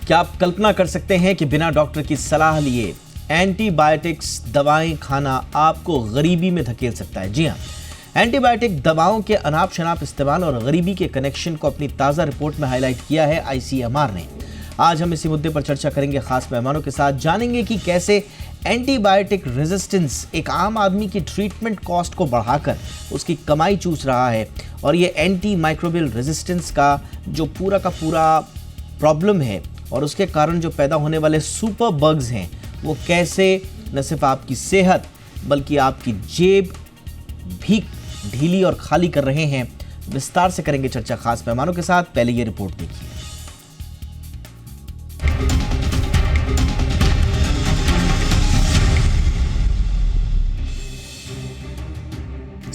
क्या आप कल्पना कर सकते हैं कि बिना डॉक्टर की सलाह लिए एंटीबायोटिक्स दवाएं खाना आपको गरीबी में धकेल सकता है? जी हाँ, एंटीबायोटिक दवाओं के अनाप शनाप इस्तेमाल और गरीबी के कनेक्शन को अपनी ताज़ा रिपोर्ट में हाईलाइट किया है ICMR ने। आज हम इसी मुद्दे पर चर्चा करेंगे खास मेहमानों के साथ, जानेंगे कि कैसे एंटीबायोटिक रेजिस्टेंस एक आम आदमी की ट्रीटमेंट कॉस्ट को बढ़ाकर उसकी कमाई चूस रहा है, और ये एंटी माइक्रोबियल रेजिस्टेंस का जो पूरा का पूरा प्रॉब्लम है और उसके कारण जो पैदा होने वाले सुपर बग्स हैं वो कैसे न सिर्फ आपकी सेहत बल्कि आपकी जेब भी ढीली और खाली कर रहे हैं। विस्तार से करेंगे चर्चा खास मेहमानों के साथ। पहले ये रिपोर्ट देखिए।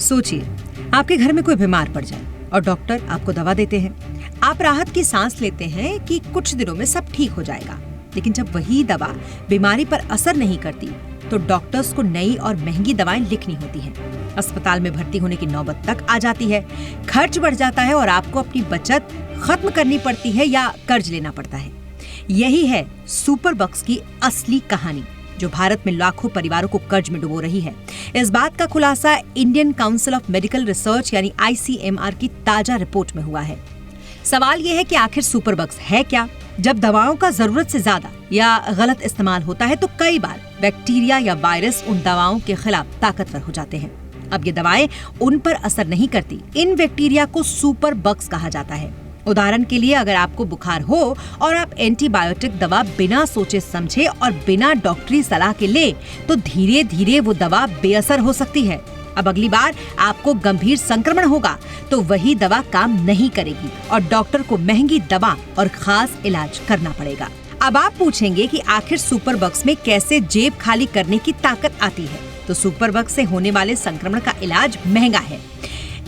सोचिए, आपके घर में कोई बीमार पड़ जाए और डॉक्टर आपको दवा देते हैं। आप राहत की सांस लेते हैं कि कुछ दिनों में सब ठीक हो जाएगा, लेकिन जब वही दवा बीमारी पर असर नहीं करती तो डॉक्टर्स को नई और महंगी दवाएं लिखनी होती हैं। अस्पताल में भर्ती होने की नौबत तक आ जाती है, खर्च बढ़ जाता है और आपको अपनी बचत खत्म करनी पड़ती है या कर्ज लेना पड़ता है। यही है सुपर बग्स की असली कहानी, जो भारत में लाखों परिवारों को कर्ज में डुबो रही है। इस बात का खुलासा Indian council of medical research यानी ICMR की ताजा रिपोर्ट में हुआ है। सवाल यह है कि आखिर सुपर बग्स है क्या? जब दवाओं का जरूरत से ज्यादा या गलत इस्तेमाल होता है तो कई बार बैक्टीरिया या वायरस उन दवाओं के खिलाफ ताकतवर हो जाते हैं। अब ये दवाएं उन पर असर नहीं करती। इन बैक्टीरिया को सुपर बग्स कहा जाता है। उदाहरण के लिए, अगर आपको बुखार हो और आप एंटीबायोटिक दवा बिना सोचे समझे और बिना डॉक्टरी सलाह के ले, तो धीरे धीरे वो दवा बेअसर हो सकती है। अब अगली बार आपको गंभीर संक्रमण होगा तो वही दवा काम नहीं करेगी और डॉक्टर को महंगी दवा और खास इलाज करना पड़ेगा। अब आप पूछेंगे कि आखिर सुपर बग्स में कैसे जेब खाली करने की ताकत आती है? तो सुपर बग्स से होने वाले संक्रमण का इलाज महंगा है।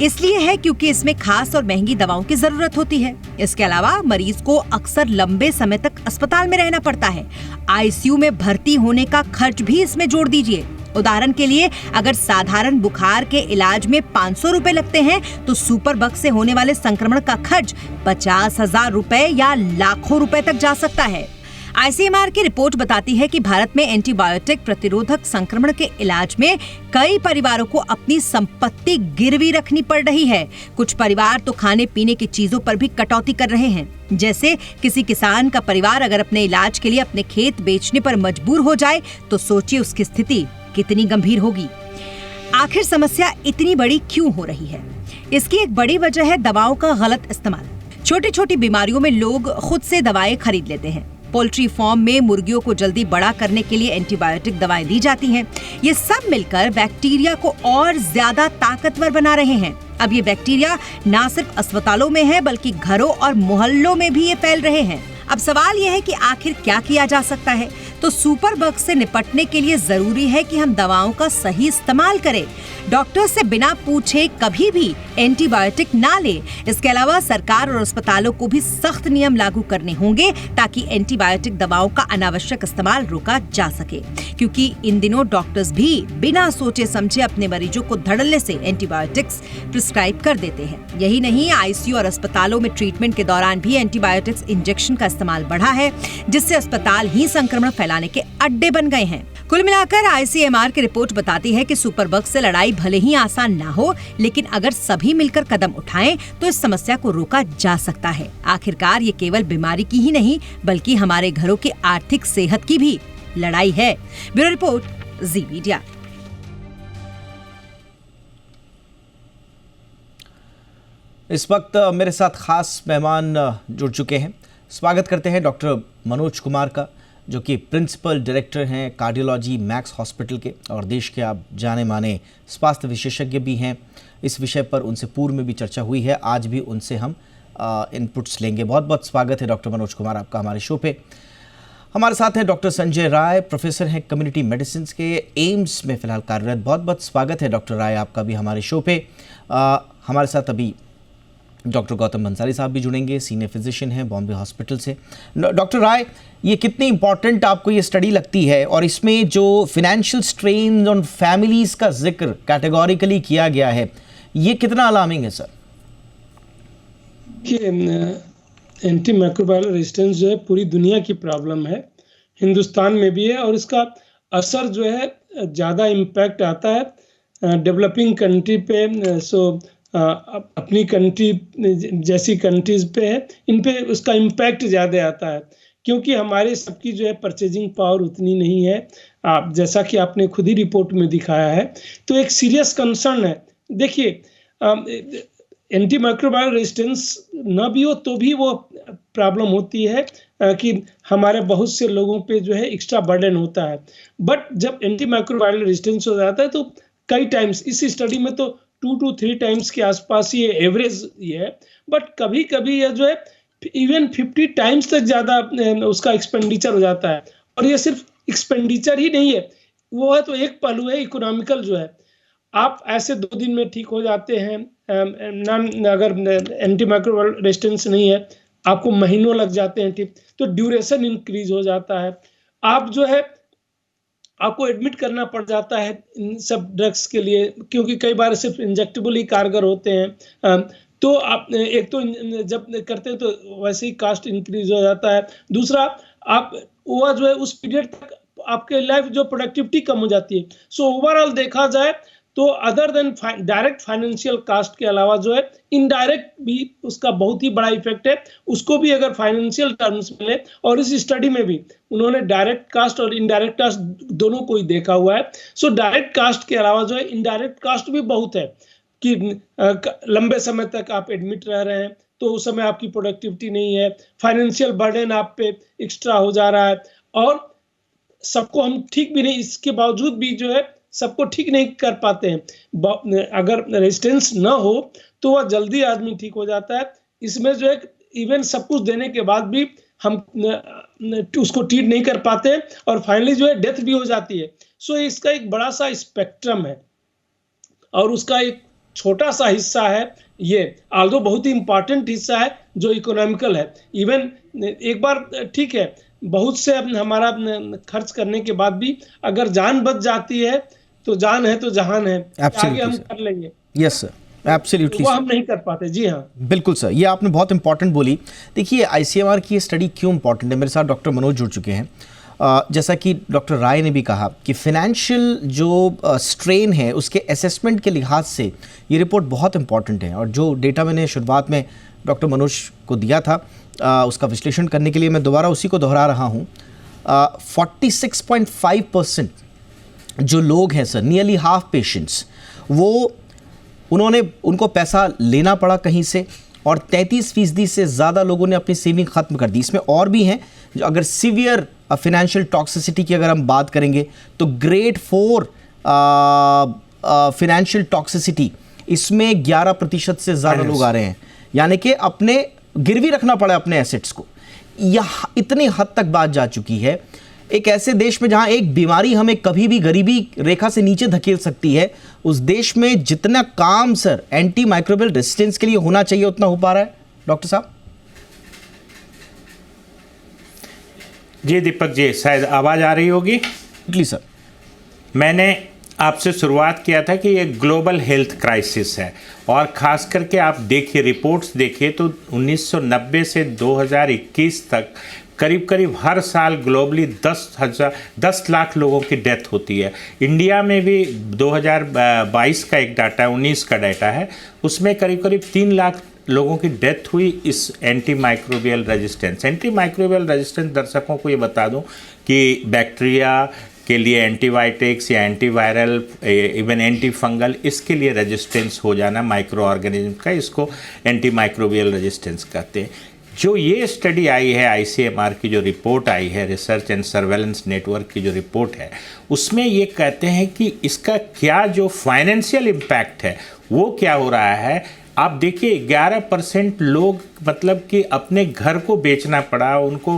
इसलिए है क्योंकि इसमें खास और महंगी दवाओं की जरूरत होती है। इसके अलावा मरीज को अक्सर लंबे समय तक अस्पताल में रहना पड़ता है। ICU में भर्ती होने का खर्च भी इसमें जोड़ दीजिए। उदाहरण के लिए, अगर साधारण बुखार के इलाज में 500 रुपए लगते हैं तो सुपर बग से होने वाले संक्रमण का खर्च 50,000 रुपए या लाखों रुपए तक जा सकता है। ICMR की रिपोर्ट बताती है कि भारत में एंटीबायोटिक प्रतिरोधक संक्रमण के इलाज में कई परिवारों को अपनी संपत्ति गिरवी रखनी पड़ रही है। कुछ परिवार तो खाने पीने की चीजों पर भी कटौती कर रहे हैं। जैसे किसी किसान का परिवार अगर अपने इलाज के लिए अपने खेत बेचने पर मजबूर हो जाए तो सोचिए उसकी स्थिति कितनी गंभीर होगी। आखिर समस्या इतनी बड़ी क्यों हो रही है? इसकी एक बड़ी वजह है दवाओं का गलत इस्तेमाल। छोटी छोटी बीमारियों में लोग खुद से दवाएं खरीद लेते हैं। पोल्ट्री फार्म में मुर्गियों को जल्दी बड़ा करने के लिए एंटीबायोटिक दवाएं दी जाती हैं। ये सब मिलकर बैक्टीरिया को और ज्यादा ताकतवर बना रहे हैं। अब ये बैक्टीरिया ना सिर्फ अस्पतालों में है बल्कि घरों और मोहल्लों में भी ये फैल रहे हैं। अब सवाल यह है कि आखिर क्या किया जा सकता है? तो सुपर बग से निपटने के लिए जरूरी है कि हम दवाओं का सही इस्तेमाल करें। डॉक्टर से बिना पूछे कभी भी एंटीबायोटिक ना ले। इसके अलावा सरकार और अस्पतालों को भी सख्त नियम लागू करने होंगे ताकि एंटीबायोटिक दवाओं का अनावश्यक इस्तेमाल रोका जा सके, क्योंकि इन दिनों डॉक्टर्स भी बिना सोचे समझे अपने मरीजों को धड़ल्ले से एंटीबायोटिक्स प्रिस्क्राइब कर देते हैं। यही नहीं, ICU और अस्पतालों में ट्रीटमेंट के दौरान भी एंटीबायोटिक्स इंजेक्शन का इस्तेमाल बढ़ा है, जिससे अस्पताल ही संक्रमण फैलाने के अड्डे बन गए हैं। कुल मिलाकर ICMR की रिपोर्ट बताती है कि सुपर बग से लड़ाई भले ही आसान ना हो, लेकिन अगर सभी मिलकर कदम उठाएं तो इस समस्या को रोका जा सकता है। आखिरकार ये केवल बीमारी की ही नहीं बल्कि हमारे घरों की आर्थिक सेहत की भी लड़ाई है। ब्यूरो रिपोर्ट, जी मीडिया। इस वक्त मेरे साथ खास मेहमान जुड़ चुके हैं। स्वागत करते हैं डॉक्टर मनोज कुमार का, जो कि प्रिंसिपल डायरेक्टर हैं कार्डियोलॉजी मैक्स हॉस्पिटल के और देश के आप जाने माने स्वास्थ्य विशेषज्ञ भी हैं। इस विषय पर उनसे पूर्व में भी चर्चा हुई है, आज भी उनसे हम इनपुट्स लेंगे। बहुत बहुत स्वागत है डॉक्टर मनोज कुमार आपका हमारे शो पे। हमारे साथ हैं डॉक्टर संजय राय, प्रोफेसर हैं कम्युनिटी मेडिसिन के, एम्स में फिलहाल कार्यरत। बहुत बहुत स्वागत है डॉक्टर राय आपका भी हमारे शो पे। हमारे साथ अभी डॉक्टर गौतम बंसाली साहब भी जुड़ेंगे, सीनियर फिजिशियन हैं बॉम्बे हॉस्पिटल से। डॉक्टर राय, ये कितनी इंपॉर्टेंट आपको ये स्टडी लगती है, और इसमें जो फिनेंशियल स्ट्रेन ऑन फैमिलीज का जिक्र कैटेगोरिकली किया गया है, ये कितना अलार्मिंग है सर? एंटी माइक्रोबायल रेजिस्टेंस जो है पूरी दुनिया की प्रॉब्लम है, हिंदुस्तान में भी है, और इसका असर जो है ज़्यादा इम्पैक्ट आता है डेवलपिंग कंट्री पे। अपनी कंट्री जैसी कंट्रीज़ पे है, इन पे उसका इम्पैक्ट ज़्यादा आता है, क्योंकि हमारे सबकी जो है परचेजिंग पावर उतनी नहीं है, आप जैसा कि आपने खुद ही रिपोर्ट में दिखाया है। तो एक सीरियस कंसर्न है। देखिए, एंटी माइक्रोबायल रेजिस्टेंस ना भी हो तो भी वो प्रॉब्लम होती है कि हमारे बहुत से लोगों पे जो है एक्स्ट्रा बर्डन होता है। बट जब एंटी माइक्रोबायल रेजिस्टेंस हो जाता है तो कई टाइम्स, इस स्टडी में तो 2 to 3 टाइम्स के आसपास ये एवरेज ये है, बट कभी कभी ये जो है इवन 50 टाइम्स तक ज़्यादा उसका एक्सपेंडिचर हो जाता है। और ये सिर्फ एक्सपेंडिचर ही नहीं है, वो है तो एक पहलू है इकोनॉमिकल जो है। आप ऐसे 2 दिन में ठीक हो जाते हैं, अगर एंटी माइक्रोबायल रेजिस्टेंस नहीं है, आपको महीनों लग जाते हैं ठीक, तो ड्यूरेशन इंक्रीज हो जाता है। आप जो है आपको एडमिट करना पड़ जाता है इन सब ड्रग्स के लिए, क्योंकि कई बार सिर्फ इंजेक्टेबल ही कारगर होते हैं। तो आप एक तो जब करते हैं तो वैसे ही कास्ट इंक्रीज हो जाता है। दूसरा, आप वो जो है उस पीरियड तक आपके लाइफ जो प्रोडक्टिविटी कम हो जाती है। सो ओवरऑल देखा जाए तो other than direct financial cost के अलावा जो है इनडायरेक्ट भी उसका बहुत ही बड़ा इफेक्ट है, उसको भी अगर फाइनेंशियल टर्म्स में ले। और इस स्टडी में भी उन्होंने डायरेक्ट कास्ट और इनडायरेक्ट कास्ट दोनों को ही देखा हुआ है। सो डायरेक्ट कास्ट के अलावा जो है इनडायरेक्ट कास्ट भी बहुत है कि लंबे समय तक आप एडमिट रह रहे हैं तो उस समय आपकी प्रोडक्टिविटी नहीं है, फाइनेंशियल बर्डन आप पे एक्स्ट्रा हो जा रहा है, और सबको हम ठीक भी नहीं, इसके बावजूद भी जो है सबको ठीक नहीं कर पाते हैं। अगर रेजिस्टेंस ना हो तो वह जल्दी आदमी ठीक हो जाता है। इसमें जो है इवन सब कुछ देने के बाद भी हम उसको ट्रीट नहीं कर पाते और फाइनली जो है डेथ भी हो जाती है। सो इसका एक बड़ा सा स्पेक्ट्रम है और उसका एक छोटा सा हिस्सा है ये, आल्दो बहुत ही इंपॉर्टेंट हिस्सा है जो इकोनॉमिकल है। इवन एक बार ठीक है, बहुत से हमारा खर्च करने के बाद भी अगर जान बच जाती है तो जान है तो जहान है, आगे हम कर लेंगे। Yes sir, absolutely. वो हम नहीं कर पाते। जी हाँ, बिल्कुल सर, ये आपने बहुत इंपॉर्टेंट बोली। देखिए, आईसीएमआर की ये स्टडी क्यों इंपॉर्टेंट है, मेरे साथ डॉक्टर मनोज जुड़ चुके हैं। जैसा कि डॉक्टर राय ने भी कहा कि फाइनेंशियल जो स्ट्रेन है उसके असेसमेंट के लिहाज से ये रिपोर्ट बहुत इंपॉर्टेंट है। और जो डेटा मैंने शुरुआत में डॉक्टर मनोज को दिया था उसका विश्लेषण करने के लिए मैं दोबारा उसी को दोहरा रहा हूँ। 46.5% जो लोग हैं सर, नियरली हाफ पेशेंट्स, वो उनको पैसा लेना पड़ा कहीं से, और 33% से ज़्यादा लोगों ने अपनी सेविंग ख़त्म कर दी। इसमें और भी हैं जो, अगर सीवियर फिनेंशियल टॉक्सिसिटी की अगर हम बात करेंगे तो ग्रेड 4 फिनेंशियल टॉक्सिसिटी, इसमें 11% से ज़्यादा लोग आ रहे हैं, यानी कि अपने गिरवी रखना पड़ा अपने एसेट्स को। यह इतनी हद तक बात जा चुकी है एक ऐसे देश में जहां एक बीमारी हमें कभी भी गरीबी रेखा से नीचे धकेल सकती है, उस देश में जितना काम सर एंटी माइक्रोबियल रेजिस्टेंस के लिए होना चाहिए उतना हो पा रहा है। डॉक्टर साहब जी, दीपक जी, शायद आवाज़ आ रही होगी। Please sir. मैंने आपसे शुरुआत किया था कि ये ग्लोबल हेल्थ क्राइसिस है, और ख़ास करके आप देखिए, रिपोर्ट्स देखिए तो 1990 से 2021 तक करीब करीब हर साल ग्लोबली 10 लाख लोगों की डेथ होती है। इंडिया में भी 2022 का एक डाटा है, 19 का डाटा है, उसमें करीब करीब 3 लाख लोगों की डेथ हुई इस anti microbial resistance. Anti microbial resistance, दर्शकों को ये बता दूं कि बैक्टीरिया के लिए एंटीबायोटिक्स या एंटीवायरल, इवन एंटी फंगल, इसके लिए रेजिस्टेंस हो जाना माइक्रो ऑर्गेनिज्म का, इसको एंटी माइक्रोबियल रेजिस्टेंस कहते हैं। जो ये स्टडी आई है, आईसीएमआर की जो रिपोर्ट आई है, रिसर्च एंड सर्वेलेंस नेटवर्क की जो रिपोर्ट है, उसमें ये कहते हैं कि इसका क्या जो फाइनेंशियल इम्पैक्ट है वो क्या हो रहा है। आप देखिए 11% लोग, मतलब कि अपने घर को बेचना पड़ा उनको,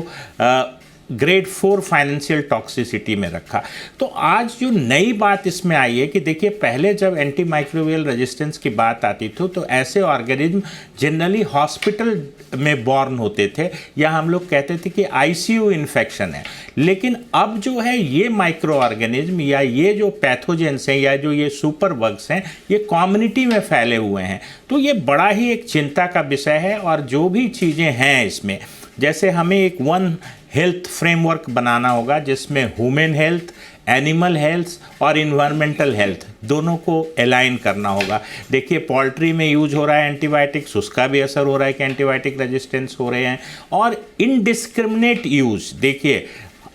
ग्रेड 4 फाइनेंशियल टॉक्सिसिटी में रखा। तो आज जो नई बात इसमें आई है कि देखिए, पहले जब एंटी माइक्रोबियल रेजिस्टेंस की बात आती थी तो ऐसे ऑर्गेनिज्म जनरली हॉस्पिटल में बॉर्न होते थे, या हम लोग कहते थे कि आईसीयू इन्फेक्शन है। लेकिन अब जो है ये माइक्रो ऑर्गेनिज्म या ये जो पैथोजेंस हैं या जो ये सुपर बग्स हैं, ये कम्युनिटी में फैले हुए हैं। तो ये बड़ा ही एक चिंता का विषय है। और जो भी चीज़ें हैं इसमें, जैसे हमें एक वन हेल्थ फ्रेमवर्क बनाना होगा जिसमें ह्यूमन हेल्थ, एनिमल हेल्थ और इन्वायरमेंटल हेल्थ दोनों को अलाइन करना होगा। देखिए, पोल्ट्री में यूज हो रहा है एंटीबायोटिक्स, उसका भी असर हो रहा है कि एंटीबायोटिक रेजिस्टेंस हो रहे हैं। और इनडिस्क्रिमिनेट यूज, देखिए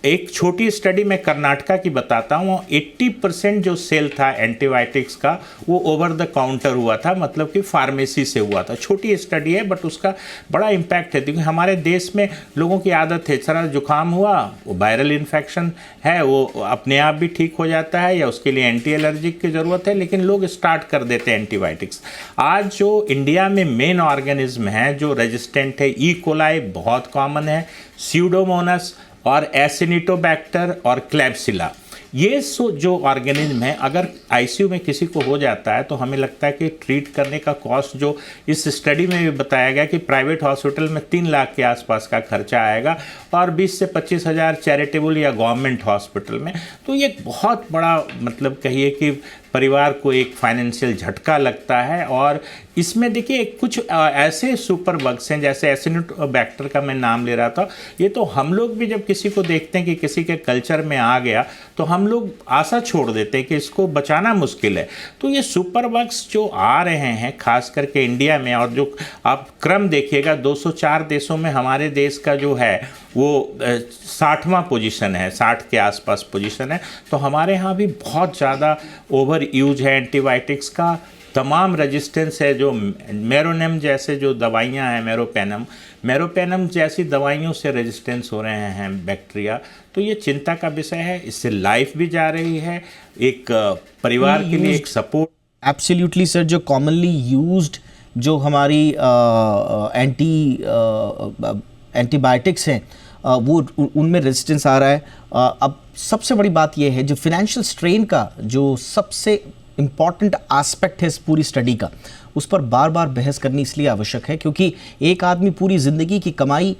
एक छोटी स्टडी मैं कर्नाटका की बताता हूँ, 80% जो सेल था एंटीबायोटिक्स का वो ओवर द काउंटर हुआ था, मतलब कि फार्मेसी से हुआ था। छोटी स्टडी है बट उसका बड़ा इम्पैक्ट है, क्योंकि हमारे देश में लोगों की आदत है, सर जुकाम हुआ, वो वायरल इन्फेक्शन है, वो अपने आप भी ठीक हो जाता है या उसके लिए एंटी एलर्जिक की ज़रूरत है, लेकिन लोग स्टार्ट कर देते हैं एंटीबायोटिक्स। आज जो इंडिया में मेन ऑर्गेनिज्म है जो रेजिस्टेंट है, ई कोलाई बहुत कॉमन है, स्यूडोमोनास और एसिनिटोबैक्टर और क्लैप्सिला, ये जो ऑर्गेनिज्म है, अगर आईसीयू में किसी को हो जाता है तो हमें लगता है कि ट्रीट करने का कॉस्ट, जो इस स्टडी में भी बताया गया कि प्राइवेट हॉस्पिटल में 3 लाख के आसपास का खर्चा आएगा और 20 से 25 हज़ार चैरिटेबल या गवर्नमेंट हॉस्पिटल में। तो ये बहुत बड़ा, मतलब कहिए कि परिवार को एक फाइनेंशियल झटका लगता है। और इसमें देखिए कुछ ऐसे सुपर बग्स हैं, जैसे एसिनोबैक्टर का मैं नाम ले रहा था, ये तो हम लोग भी जब किसी को देखते हैं कि किसी के कल्चर में आ गया तो हम लोग आशा छोड़ देते हैं कि इसको बचाना मुश्किल है। तो ये सुपर बग्स जो आ रहे हैं खास करके इंडिया में, और जो आप क्रम देखिएगा 204 देशों में हमारे देश का जो है वो 60वां पोजीशन है, 60 के आसपास पोजीशन है। तो हमारे यहाँ भी बहुत ज़्यादा ओवर यूज है एंटीबायोटिक्स का, तमाम रेजिस्टेंस है। जो मेरोनेम जैसे जो दवाइयाँ हैं, मेरोपेनम जैसी दवाइयों से रेजिस्टेंस हो रहे हैं बैक्टीरिया। तो ये चिंता का विषय है, इससे लाइफ भी जा रही है, एक परिवार के लिए एक सपोर्ट। एब्सोल्युटली सर, जो कॉमनली यूज्ड जो हमारी एंटीबायोटिक्स हैं वो उनमें रेजिस्टेंस आ रहा है। अब सबसे बड़ी बात यह है, जो फिनेंशियल स्ट्रेन का जो सबसे इम्पॉर्टेंट एस्पेक्ट है इस पूरी स्टडी का, उस पर बार बार बहस करनी इसलिए आवश्यक है क्योंकि एक आदमी पूरी ज़िंदगी की कमाई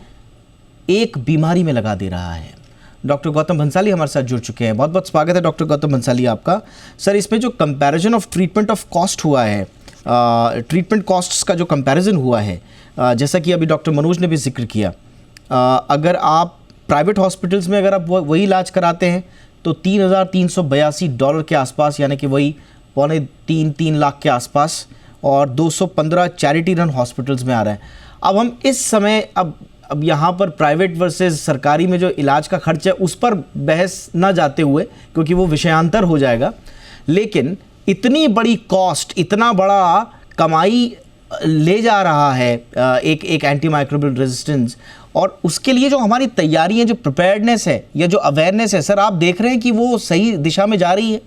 एक बीमारी में लगा दे रहा है। डॉक्टर गौतम भंसाली हमारे साथ जुड़ चुके हैं। बहुत बहुत स्वागत है डॉक्टर गौतम भंसाली आपका। सर, इसमें जो comparison of treatment of cost हुआ है, ट्रीटमेंट कॉस्ट्स का जो कंपैरिजन हुआ है, जैसा कि अभी डॉक्टर मनोज ने भी जिक्र किया, अगर आप प्राइवेट हॉस्पिटल्स में अगर आप वही इलाज कराते हैं तो $3,382 के आसपास, यानी कि वही 2.25-3 लाख के आसपास, और 215 चैरिटी रन हॉस्पिटल्स में आ रहा है। अब हम इस समय अब यहाँ पर प्राइवेट वर्सेस सरकारी में जो इलाज का खर्च है उस पर बहस ना जाते हुए, क्योंकि वो विषयांतर हो जाएगा, लेकिन इतनी बड़ी कॉस्ट, इतना बड़ा कमाई ले जा रहा है एक एंटी माइक्रोबियल रेजिस्टेंस, और उसके लिए जो हमारी तैयारी है, जो प्रिपेयर्डनेस है या जो अवेयरनेस है, सर आप देख रहे हैं कि वो सही दिशा में जा रही है?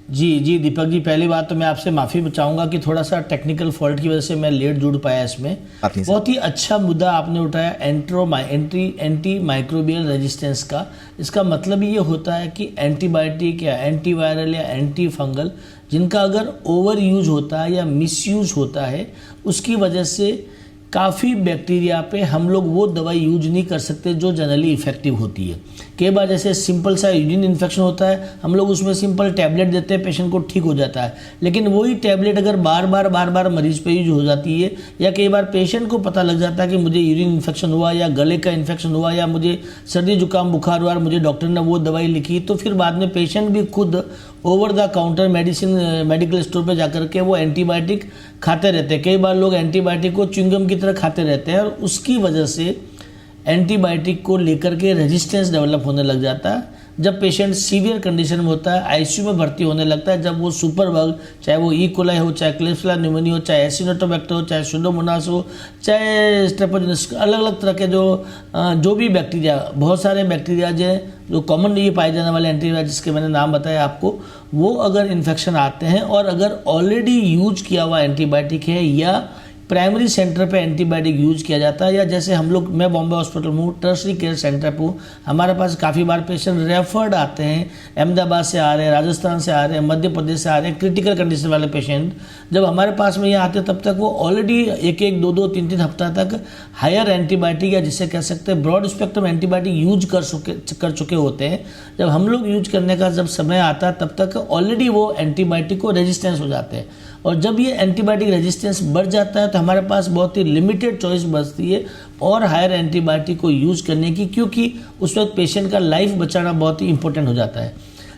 जी दीपक जी, पहली बात तो मैं आपसे माफ़ी चाहूँगा कि थोड़ा सा टेक्निकल फॉल्ट की वजह से मैं लेट जुड़ पाया इसमें। बहुत ही अच्छा मुद्दा आपने उठाया एंटी माइक्रोबियल रेजिस्टेंस का। इसका मतलब ये होता है कि एंटीबायोटिक या एंटीवायरल या एंटी फंगल जिनका अगर ओवर यूज होता है या मिस यूज होता है, उसकी वजह से काफ़ी बैक्टीरिया पे हम लोग वो दवाई यूज नहीं कर सकते जो जनरली इफेक्टिव होती है। कई बार जैसे सिंपल सा यूरिन इन्फेक्शन होता है, हम लोग उसमें सिंपल टैबलेट देते हैं, पेशेंट को ठीक हो जाता है। लेकिन वही टैबलेट अगर बार बार मरीज पे यूज हो जाती है, या कई बार पेशेंट को पता लग जाता है कि मुझे यूरिन इन्फेक्शन हुआ या गले का इन्फेक्शन हुआ या मुझे सर्दी जुकाम बुखार हुआ और मुझे डॉक्टर ने वो दवाई लिखी, तो फिर बाद में पेशेंट भी खुद over the counter medical store पे जाकर के वो एंटीबायोटिक खाते रहते हैं। कई बार लोग एंटीबायोटिक को च्युइंगम की तरह खाते रहते हैं और उसकी वजह से एंटीबायोटिक को लेकर के रेजिस्टेंस डेवलप होने लग जाता है। जब पेशेंट सीवियर कंडीशन में होता है, आईसीयू में भर्ती होने लगता है, जब वो सुपर बग, चाहे वो ई कोलाई हो, चाहे क्लेप्सिला न्यूमोनिया हो, चाहे एसिनोटोबैक्टर हो, चाहे सुडोमोनास हो, चाहे स्ट्रेप्टोजेनेसिस, अलग अलग तरह के जो भी बैक्टीरिया, बहुत सारे बैक्टीरिया जो कॉमन ये पाए जाने वाले एंटीबायोटिक जिसके मैंने नाम बताया आपको, वो अगर इन्फेक्शन आते हैं और अगर ऑलरेडी यूज किया हुआ एंटीबायोटिक है या प्राइमरी सेंटर पे एंटीबायोटिक यूज किया जाता है, या जैसे हम लोग, मैं बॉम्बे हॉस्पिटल में हूँ, टर्शरी केयर सेंटर पे हूँ, हमारे पास काफ़ी बार पेशेंट रेफर्ड आते हैं, अहमदाबाद से आ रहे हैं, राजस्थान से आ रहे हैं, मध्य प्रदेश से आ रहे हैं, क्रिटिकल कंडीशन वाले पेशेंट जब हमारे पास में ये आते हैं तब तक वो ऑलरेडी एक 2 3 हफ्ता तक हायर एंटीबायोटिक या जिसे कह सकते हैं ब्रॉड स्पेक्ट्रम एंटीबायोटिक यूज कर चुके होते हैं। जब हम लोग यूज करने का जब समय आता है तब तक ऑलरेडी वो एंटीबायोटिक को रेजिस्टेंस हो जाते हैं, और जब ये एंटीबायोटिक रेजिस्टेंस बढ़ जाता है तो हमारे पास बहुत ही लिमिटेड चॉइस बचती है और हायर एंटीबायोटिक को यूज करने की, क्योंकि उस वक्त पेशेंट का लाइफ बचाना बहुत ही इंपॉर्टेंट हो जाता है।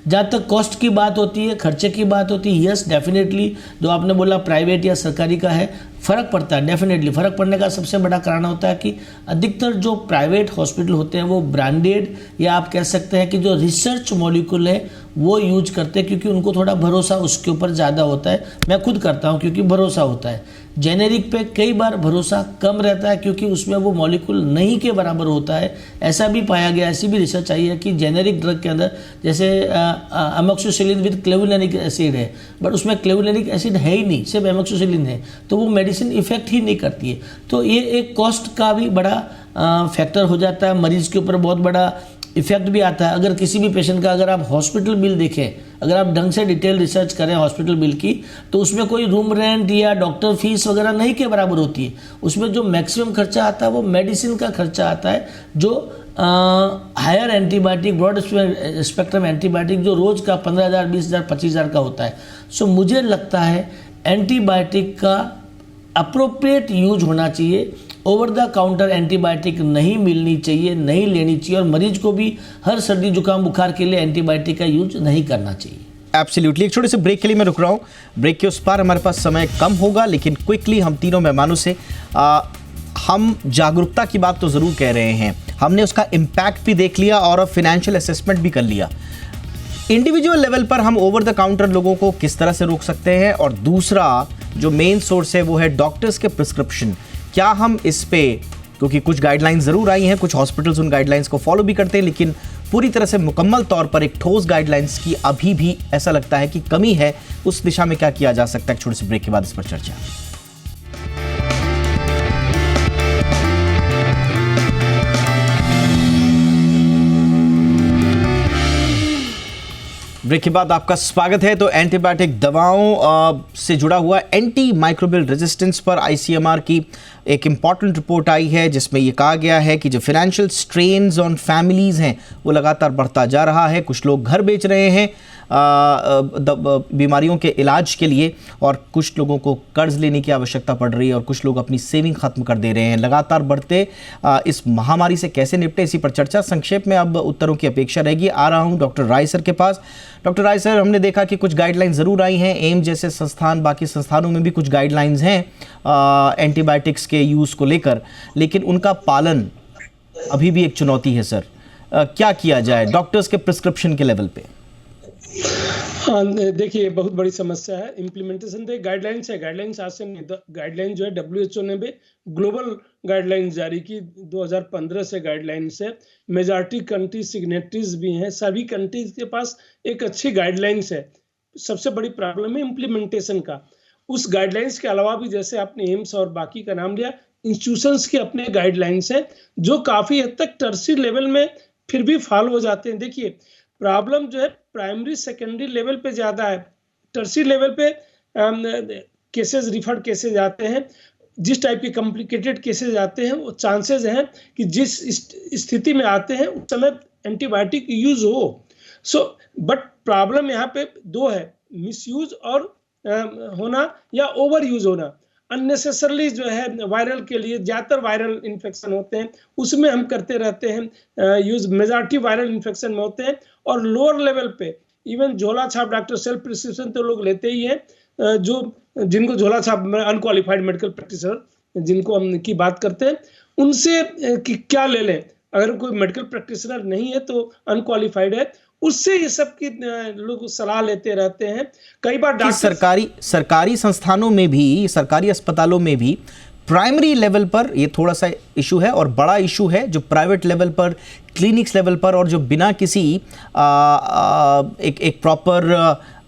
जहाँ तक कॉस्ट की बात होती है, खर्चे की बात होती है, यस डेफिनेटली जो आपने बोला प्राइवेट या सरकारी का है, फ़र्क पड़ता है। डेफिनेटली फ़र्क पड़ने का सबसे बड़ा कारण होता है कि अधिकतर जो प्राइवेट हॉस्पिटल होते हैं वो ब्रांडेड या आप कह सकते हैं कि जो रिसर्च मॉलिक्यूल है वो यूज करते हैं, क्योंकि उनको थोड़ा भरोसा उसके ऊपर ज़्यादा होता है। मैं खुद करता हूँ क्योंकि भरोसा होता है। जेनेरिक पे कई बार भरोसा कम रहता है क्योंकि उसमें वो मॉलिक्यूल नहीं के बराबर होता है। ऐसा भी पाया गया, ऐसी भी रिसर्च आई है कि जेनेरिक ड्रग के अंदर जैसे अमोक्सिसिलिन विद क्लेवुलिनिक एसिड है, बट उसमें क्लेवुलिनिक एसिड है ही नहीं, सिर्फ अमोक्सिसिलिन है, तो वो मेडिसिन इफेक्ट ही नहीं करती है। तो ये एक कॉस्ट का भी बड़ा फैक्टर हो जाता है, मरीज के ऊपर बहुत बड़ा इफेक्ट भी आता है। अगर किसी भी पेशेंट का अगर आप हॉस्पिटल बिल देखें, अगर आप ढंग से डिटेल रिसर्च करें हॉस्पिटल बिल की, तो उसमें कोई रूम रेंट या डॉक्टर फीस वगैरह नहीं के बराबर होती है। उसमें जो मैक्सिमम खर्चा आता है वो मेडिसिन का खर्चा आता है, जो higher antibiotic broad spectrum antibiotic जो रोज़ का 15,000 20,000 25,000 का होता है। सो मुझे लगता है एंटीबायोटिक का अप्रोप्रिएट यूज होना चाहिए। ओवर द काउंटर एंटीबायोटिक नहीं मिलनी चाहिए, नहीं लेनी चाहिए, और मरीज को भी हर सर्दी जुकाम बुखार के लिए एंटीबायोटिक का यूज नहीं करना चाहिए। एब्सोल्युटली। एक छोटे से ब्रेक के लिए मैं रुक रहा हूँ, ब्रेक के उस पार हमारे पास समय कम होगा, लेकिन क्विकली हम तीनों मेहमानों से हम जागरूकता की बात तो ज़रूर कह रहे हैं, हमने उसका इम्पैक्ट भी देख लिया और फाइनेंशियल असेसमेंट भी कर लिया। इंडिविजुअल लेवल पर हम ओवर द काउंटर लोगों को किस तरह से रोक सकते हैं, और दूसरा जो मेन सोर्स है वो है डॉक्टर्स के प्रिस्क्रिप्शन। क्या हम इस पे, क्योंकि कुछ गाइडलाइंस ज़रूर आई हैं, कुछ हॉस्पिटल्स उन गाइडलाइंस को फॉलो भी करते हैं, लेकिन पूरी तरह से मुकम्मल तौर पर एक ठोस गाइडलाइंस की अभी भी ऐसा लगता है कि कमी है। उस दिशा में क्या किया जा सकता है, छोटे से ब्रेक के बाद इस पर चर्चा। ब्रेक के बाद आपका स्वागत है। तो एंटीबायोटिक दवाओं से जुड़ा हुआ एंटी माइक्रोबियल रेजिस्टेंस पर आईसीएमआर की एक इम्पॉर्टेंट रिपोर्ट आई है, जिसमें ये कहा गया है कि जो फाइनेंशियल स्ट्रेन्स ऑन फैमिलीज़ हैं वो लगातार बढ़ता जा रहा है। कुछ लोग घर बेच रहे हैं बीमारियों के इलाज के लिए, और कुछ लोगों को कर्ज लेने की आवश्यकता पड़ रही है, और कुछ लोग अपनी सेविंग ख़त्म कर दे रहे हैं। लगातार बढ़ते इस महामारी से कैसे निपटे, इसी पर चर्चा संक्षेप में अब उत्तरों की अपेक्षा रहेगी। आ रहा हूँ डॉक्टर राय सर के पास। डॉक्टर राय सर, हमने देखा कि कुछ गाइडलाइंस ज़रूर आई हैं, एम्स जैसे संस्थान, बाकी संस्थानों में भी कुछ गाइडलाइंस हैं एंटीबायोटिक्स के यूज़ को लेकर, लेकिन उनका पालन अभी भी एक चुनौती है सर। क्या किया जाए डॉक्टर्स के प्रिस्क्रिप्शन के लेवल पे? हाँ, देखिए बहुत बड़ी समस्या है इम्प्लीमेंटेशन पे। गाइडलाइंस है, गाइडलाइंस आज से नहीं, गाइडलाइन जो है WHO ने भी ग्लोबल गाइडलाइंस जारी की 2015 से गाइडलाइंस है। मेजॉरिटी कंट्री सिग्नेटरीज भी हैं, सभी कंट्रीज के पास एक अच्छी गाइडलाइंस है। सबसे बड़ी प्रॉब्लम है इम्प्लीमेंटेशन का। उस गाइडलाइंस के अलावा भी, जैसे आपने एम्स और बाकी का नाम लिया, इंस्टीट्यूशंस के अपने गाइडलाइंस हैं जो काफ़ी हद तक टर्शरी लेवल में फिर भी फॉलो हो जाते हैं। देखिए प्रॉब्लम जो है प्राइमरी सेकेंडरी लेवल पे ज़्यादा है, टर्शरी लेवल पे केसेस, रिफर्ड केसेज आते हैं, जिस टाइप के कॉम्प्लिकेटेड केसेज आते हैं वो चांसेस हैं कि जिस स्थिति में आते हैं उस समय एंटीबायोटिक यूज हो। सो बट प्रॉब्लम यहाँ पे दो है, मिसयूज और होना या ओवर यूज होना। अननेसेसरली जो है वायरल के लिए, ज़्यादातर वायरल इन्फेक्शन होते हैं उसमें हम करते रहते हैं यूज, मेजॉरिटी वायरल इन्फेक्शन में होते हैं। और लोअर लेवल पे इवन झोला छाप डॉक्टर सेल्फ प्रिस्क्रिप्शन तो लोग लेते ही हैं, जो जिनको झोला छाप अनक्वालिफाइड मेडिकल प्रैक्टिशनर जिनको हम की बात करते हैं, उनसे क्या ले लें। अगर कोई मेडिकल प्रैक्टिशनर नहीं है तो अनक्वालिफाइड है, उससे ये सब की लोग सलाह लेते रहते हैं। कई बार डॉक्टर सरकारी संस्थानों में भी, सरकारी अस्पतालों में भी प्राइमरी लेवल पर ये थोड़ा सा इशू है, और बड़ा इशू है जो प्राइवेट लेवल पर, क्लिनिक्स लेवल पर, और जो बिना किसी एक प्रॉपर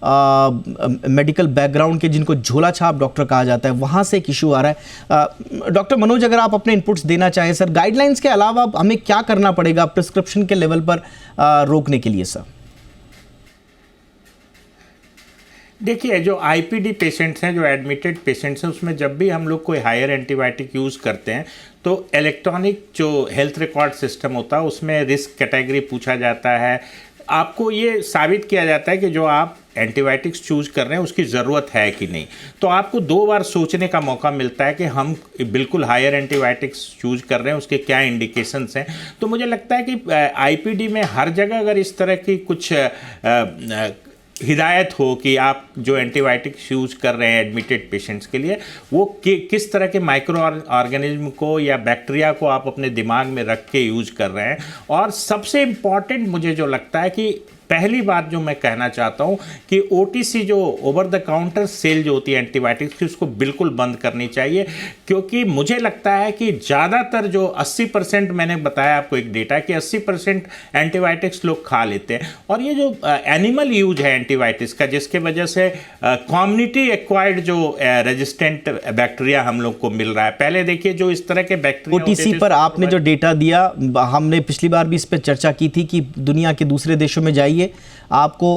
मेडिकल बैकग्राउंड के जिनको झोला छाप डॉक्टर कहा जाता है, वहाँ से एक इशू आ रहा है। डॉक्टर मनोज, अगर आप अपने इनपुट्स देना चाहें सर, गाइडलाइंस के अलावा हमें क्या करना पड़ेगा प्रिस्क्रिप्शन के लेवल पर रोकने के लिए सर? देखिए, जो आईपीडी पेशेंट्स हैं, जो एडमिटेड पेशेंट्स हैं, उसमें जब भी हम लोग कोई हायर एंटीबायोटिक यूज़ करते हैं तो इलेक्ट्रॉनिक जो हेल्थ रिकॉर्ड सिस्टम होता है उसमें रिस्क कैटेगरी पूछा जाता है। आपको ये साबित किया जाता है कि जो आप एंटीबायोटिक्स चूज़ कर रहे हैं उसकी ज़रूरत है कि नहीं। तो आपको 2 बार सोचने का मौका मिलता है कि हम बिल्कुल हायर एंटीबायोटिक्स चूज़ कर रहे हैं, उसके क्या इंडिकेशंस हैं। तो मुझे लगता है कि आईपीडी में हर जगह अगर इस तरह की कुछ हिदायत हो कि आप जो एंटीबायोटिक्स यूज़ कर रहे हैं एडमिटेड पेशेंट्स के लिए, वो किस तरह के माइक्रो ऑर्गेनिज्म को या बैक्टीरिया को आप अपने दिमाग में रख के यूज़ कर रहे हैं। और सबसे इम्पॉर्टेंट मुझे जो लगता है कि पहली बात जो मैं कहना चाहता हूँ कि ओटीसी जो ओवर द काउंटर सेल जो होती है एंटीबायोटिक्स की, उसको बिल्कुल बंद करनी चाहिए। क्योंकि मुझे लगता है कि ज़्यादातर जो 80%, मैंने बताया आपको एक डेटा कि 80% एंटीबायोटिक्स लोग खा लेते हैं। और ये जो एनिमल यूज है एंटीबायोटिक्स का, जिसके वजह से कम्युनिटी एक्वायर्ड जो रेजिस्टेंट बैक्टीरिया हम लोग को मिल रहा है। पहले देखिए जो इस तरह के बैक्टीरिया ओटीसी पर आपने जो डेटा दिया, हमने पिछली बार भी इस पर चर्चा की थी कि दुनिया के दूसरे देशों में जाइए, आपको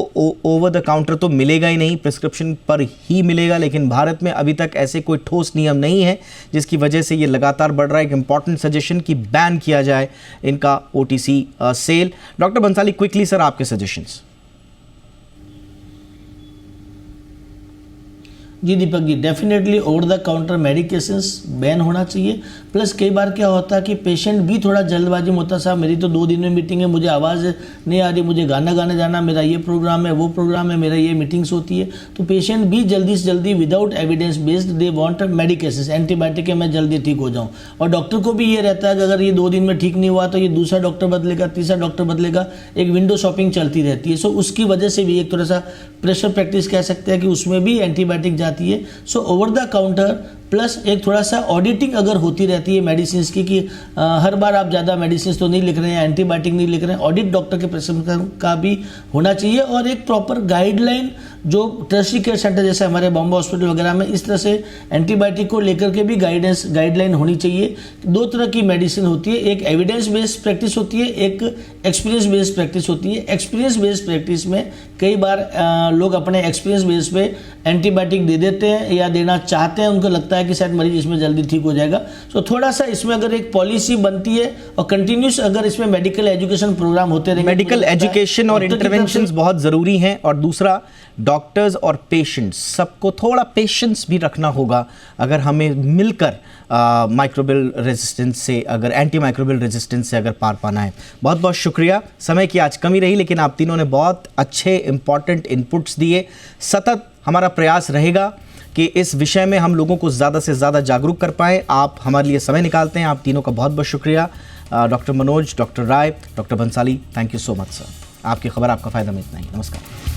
ओवर द काउंटर तो मिलेगा ही नहीं, प्रिस्क्रिप्शन पर ही मिलेगा। लेकिन भारत में अभी तक ऐसे कोई ठोस नियम नहीं है, जिसकी वजह से ये लगातार बढ़ रहा है। एक इंपॉर्टेंट सजेशन कि बैन किया जाए इनका OTC sale. Doctor Bansali, quickly sir आपके सजेशंस। जी Deepak ji, definitely over the counter medications ban होना चाहिए। प्लस कई बार क्या होता है कि पेशेंट भी थोड़ा जल्दबाजी में होता है, साहब मेरी तो 2 दिन में मीटिंग है, मुझे आवाज़ नहीं आ रही, मुझे गाना गाने जाना, मेरा ये प्रोग्राम है, वो प्रोग्राम है, मेरा ये मीटिंग्स होती है। तो पेशेंट भी जल्दी से जल्दी without evidence based they want medications, antibiotic है, मैं जल्दी ठीक हो जाऊँ। और डॉक्टर को भी ये रहता है कि अगर ये 2 दिन में ठीक नहीं हुआ तो ये दूसरा डॉक्टर बदलेगा, तीसरा डॉक्टर बदलेगा, एक विंडो शॉपिंग चलती रहती है। सो उसकी वजह से भी एक थोड़ा सा प्रेशर प्रैक्टिस कह सकते हैं कि उसमें भी एंटीबायोटिक जाती है। So over the counter plus एक थोड़ा सा ऑडिटिंग अगर होती रहती है मेडिसिन की कि हर बार आप ज़्यादा मेडिसिन तो नहीं लिख रहे हैं, एंटीबायोटिक नहीं लिख रहे हैं, ऑडिट डॉक्टर के प्रिस्क्रिप्शन का भी होना चाहिए। और एक प्रॉपर गाइडलाइन जो टर्शियरी केयर सेंटर जैसे हमारे बॉम्बे हॉस्पिटल वगैरह में इस तरह से एंटीबायोटिक को लेकर के भी गाइडलाइन होनी चाहिए। 2 तरह की मेडिसिन होती है, एक एविडेंस बेस्ड प्रैक्टिस होती है, एक एक्सपीरियंस बेस्ड प्रैक्टिस होती है। एक्सपीरियंस बेस्ड प्रैक्टिस में कई बार लोग अपने एक्सपीरियंस बेस पे एंटीबायोटिक दे देते हैं या देना चाहते हैं, उनको लगता है कि शायद मरीज इसमें जल्दी ठीक हो जाएगा। तो थोड़ा सा इसमें अगर एक पॉलिसी बनती है और कंटिन्यूस अगर इसमें मेडिकल एजुकेशन प्रोग्राम होते रहेंगे, मेडिकल एजुकेशन और इंटरवेंशंस बहुत ज़रूरी हैं। और दूसरा, डॉक्टर्स और पेशेंट्स सबको थोड़ा पेशेंस भी रखना होगा। अगर हमें मिलकर माइक्रोबियल रेजिस्टेंस से, अगर एंटी माइक्रोबियल रेजिस्टेंस से अगर पार पाना है। बहुत बहुत शुक्रिया। समय की आज कमी रही, लेकिन आप तीनों ने बहुत अच्छे इंपॉर्टेंट इनपुट्स दिए। सतत हमारा प्रयास रहेगा कि इस विषय में हम लोगों को ज़्यादा से ज़्यादा जागरूक कर पाएँ। आप हमारे लिए समय निकालते हैं, आप तीनों का बहुत बहुत शुक्रिया। Doctor Manoj, doctor Rai, doctor Bansali, thank you so much sir. आपकी खबर, आपका फ़ायदा में इतना ही। नमस्कार।